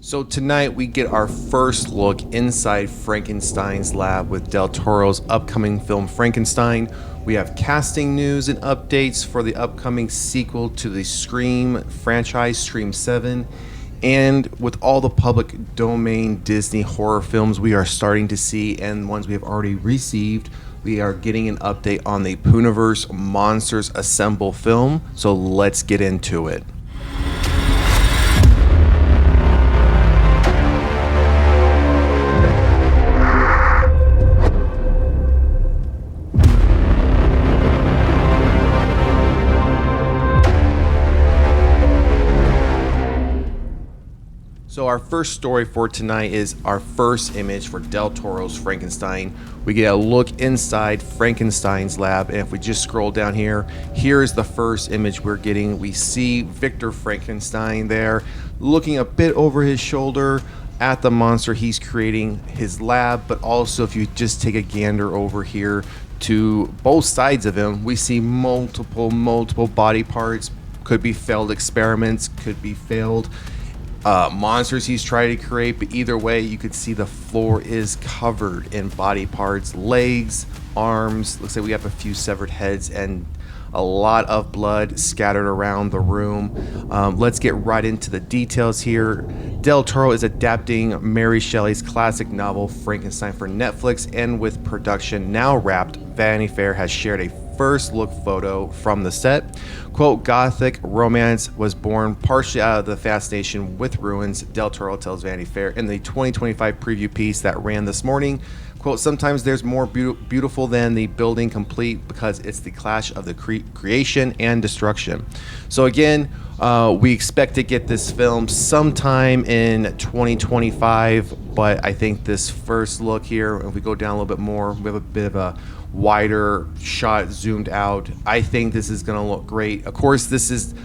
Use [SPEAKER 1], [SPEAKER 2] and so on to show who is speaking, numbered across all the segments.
[SPEAKER 1] So tonight we get our first look inside Frankenstein's lab with Del Toro's upcoming film Frankenstein. We have casting news and updates for the upcoming sequel to the Scream franchise, Scream 7. And with all the public domain Disney horror films we are starting to see and ones we have already received, we are getting an update on the Poohniverse Monsters Assemble film. So let's get into it. So our first story for tonight is our first image for Del Toro's Frankenstein. We get a look inside Frankenstein's lab, and if we just scroll down here, here's the first image we're getting. We see Victor Frankenstein there, looking a bit over his shoulder at the monster he's creating, his lab, but also if you just take a gander over here to both sides of him, we see multiple body parts. Could be failed experiments, could be failed monsters he's trying to create, but either way you could see the floor is covered in body parts, legs, arms. Looks like we have a few severed heads and a lot of blood scattered around the room. Let's get right into the details here. Del Toro is adapting Mary Shelley's classic novel Frankenstein for Netflix, and with production now wrapped, Vanity Fair has shared a first look photo from the set. Quote, "Gothic romance was born partially out of the fascination with ruins," Del Toro tells Vanity Fair in the 2025 preview piece that ran this morning. Quote, "Sometimes there's more beautiful than the building complete because it's the clash of the creation and destruction." So again, we expect to get this film sometime in 2025, but I think this first look here, if we go down a little bit more, we have a bit of a wider shot zoomed out. I think this is going to look great. Of course, this is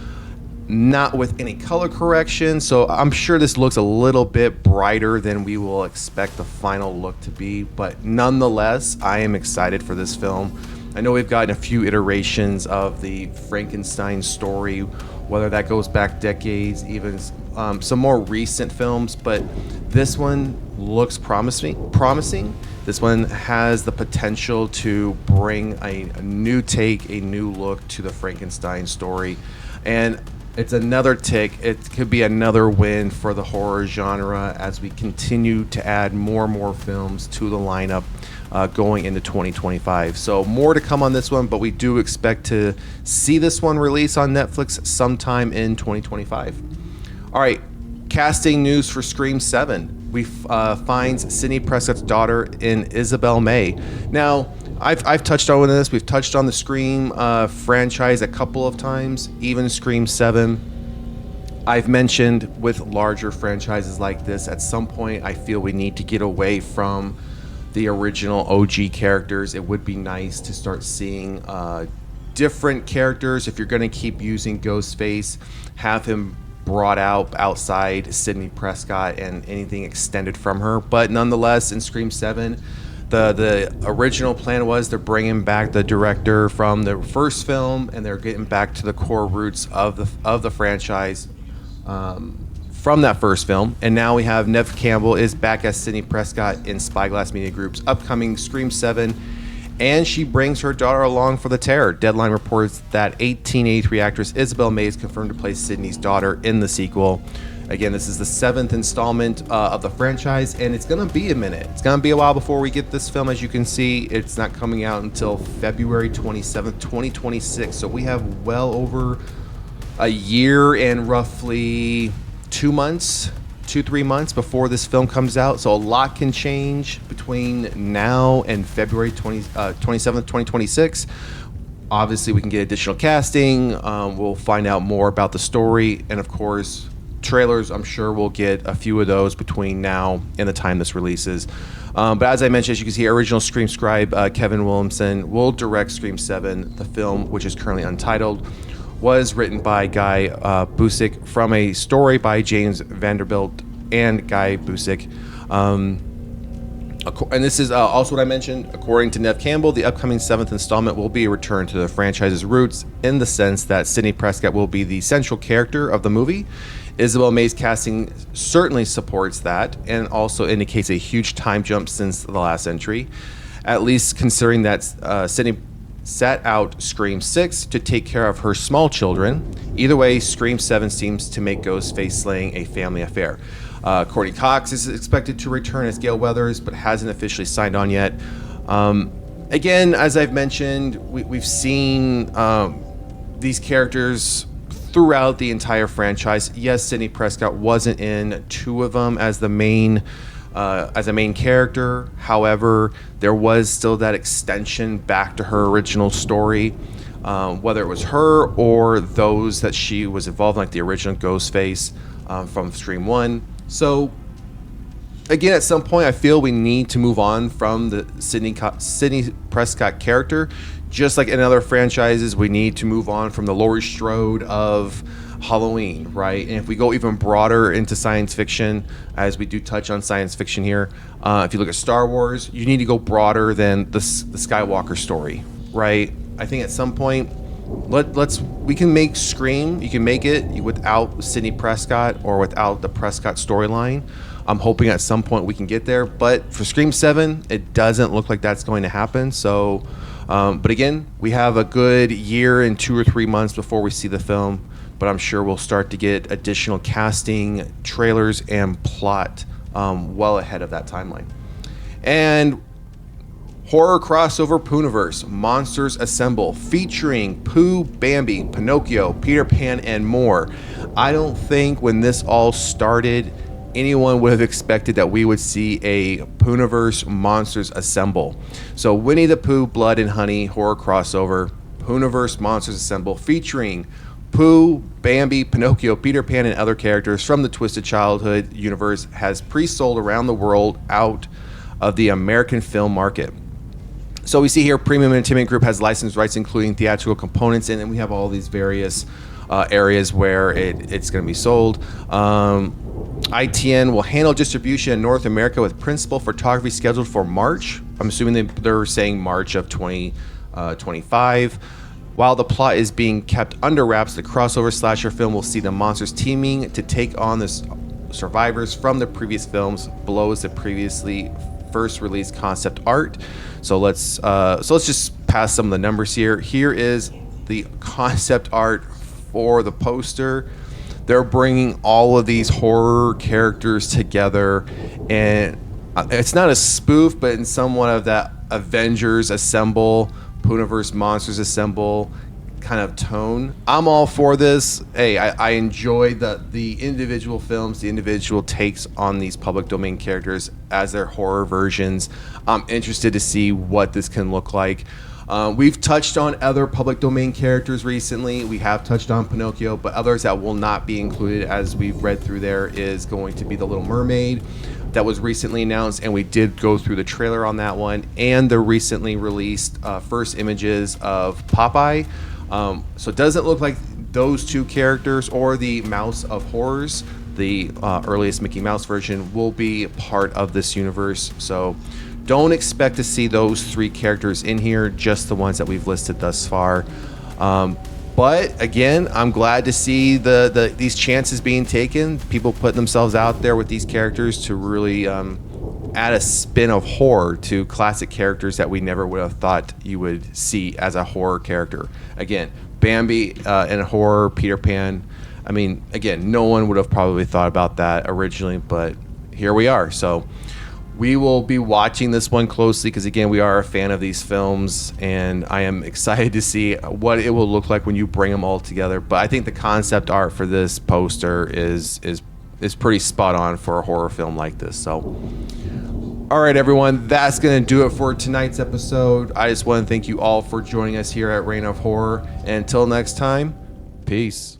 [SPEAKER 1] not with any color correction, so I'm sure this looks a little bit brighter than we will expect the final look to be, but nonetheless, I am excited for this film. I know we've gotten a few iterations of the Frankenstein story, whether that goes back decades, even some more recent films, but this one looks promising. This one has the potential to bring a new take, a new look to the Frankenstein story, and it's another tick. It could be another win for the horror genre as we continue to add more and more films to the lineup going into 2025. So more to come on this one, but we do expect to see this one release on Netflix sometime in 2025. All right, casting news for Scream 7. We find Sidney Prescott's daughter in Isabel May. Now, I've touched on this. We've touched on the Scream franchise a couple of times, even Scream 7. I've mentioned with larger franchises like this, at some point I feel we need to get away from the original OG characters. It would be nice to start seeing different characters. If you're going to keep using Ghostface, have him brought out outside Sidney Prescott and anything extended from her. But nonetheless, in Scream 7, the original plan was they're bringing back the director from the first film, and they're getting back to the core roots of the franchise from that first film. And now we have Neve Campbell is back as Sidney Prescott in Spyglass Media Group's upcoming Scream 7, and she brings her daughter along for the terror. Deadline reports that 1883 actress Isabel May is confirmed to play Sidney's daughter in the sequel. Again, this is the 7th installment of the franchise, and it's going to be a minute. It's going to be a while before we get this film. As you can see, it's not coming out until February 27th, 2026. So we have well over a year and roughly 3 months before this film comes out. So a lot can change between now and February 27th, 2026. Obviously, we can get additional casting. We'll find out more about the story. And of course, trailers, I'm sure we'll get a few of those between now and the time this releases. But as I mentioned, as you can see, original Scream scribe Kevin Williamson will direct Scream 7. The film, which is currently untitled, was written by Guy Busick from a story by James Vanderbilt and Guy Busick. And this is also what I mentioned. According to Neve Campbell, the upcoming 7th installment will be a return to the franchise's roots in the sense that Sidney Prescott will be the central character of the movie. Isabel May's casting certainly supports that and also indicates a huge time jump since the last entry, at least considering that Sidney sat out Scream 6 to take care of her small children. Either way, Scream 7 seems to make Ghostface slaying a family affair. Courtney Cox is expected to return as Gale Weathers, but hasn't officially signed on yet. Again, as I've mentioned, we've seen these characters throughout the entire franchise. Yes, Sidney Prescott wasn't in 2 of them as the main as a main character. However, there was still that extension back to her original story, whether it was her or those that she was involved in, like the original Ghostface from Scream 1. So again, at some point, I feel we need to move on from the Sidney Prescott character. Just like in other franchises, we need to move on from the Laurie Strode of Halloween, right? And if we go even broader into science fiction, as we do touch on science fiction here, if you look at Star Wars, you need to go broader than the Skywalker story, right? I think at some point, we can make Scream. You can make it without Sidney Prescott or without the Prescott storyline. I'm hoping at some point we can get there, but for Scream 7, it doesn't look like that's going to happen. So, but again, we have a good year and 2 or 3 months before we see the film, but I'm sure we'll start to get additional casting, trailers, and plot well ahead of that timeline. And horror crossover Poohniverse, Monsters Assemble, featuring Pooh, Bambi, Pinocchio, Peter Pan, and more. I don't think when this all started, anyone would have expected that we would see a Poohniverse Monsters Assemble. So Winnie the Pooh, Blood and Honey horror crossover, Poohniverse Monsters Assemble, featuring Pooh, Bambi, Pinocchio, Peter Pan, and other characters from the Twisted Childhood universe, has pre-sold around the world out of the American film market. So we see here Premium Entertainment Group has licensed rights, including theatrical components, and then we have all these various areas where it's going to be sold. ITN will handle distribution in North America with principal photography scheduled for March. I'm assuming they're saying March of 2025. While the plot is being kept under wraps, the crossover slasher film will see the monsters teaming to take on the survivors from the previous films, below is the previously first released concept art. So let's just pass some of the numbers here. Here is the concept art for the poster. They're bringing all of these horror characters together, and it's not a spoof, but in somewhat of that Avengers Assemble, Poohniverse Monsters Assemble kind of tone. I'm all for this. Hey, I enjoy the individual films, the individual takes on these public domain characters as their horror versions. I'm interested to see what this can look like. We've touched on other public domain characters recently. We have touched on Pinocchio, but others that will not be included, as we've read through there, is going to be The Little Mermaid that was recently announced, and we did go through the trailer on that one, and the recently released first images of Popeye. So it doesn't look like those 2 characters or the Mouse of Horrors, the earliest Mickey Mouse version, will be part of this universe. So don't expect to see those 3 characters in here, just the ones that we've listed thus far. But again, I'm glad to see these chances being taken, people putting themselves out there with these characters to really add a spin of horror to classic characters that we never would have thought you would see as a horror character. Again, Bambi in horror, Peter Pan. I mean, again, no one would have probably thought about that originally, but here we are. So we will be watching this one closely because, again, we are a fan of these films, and I am excited to see what it will look like when you bring them all together. But I think the concept art for this poster is pretty spot on for a horror film like this. So, all right, everyone, that's going to do it for tonight's episode. I just want to thank you all for joining us here at Reign of Horror. And until next time, peace.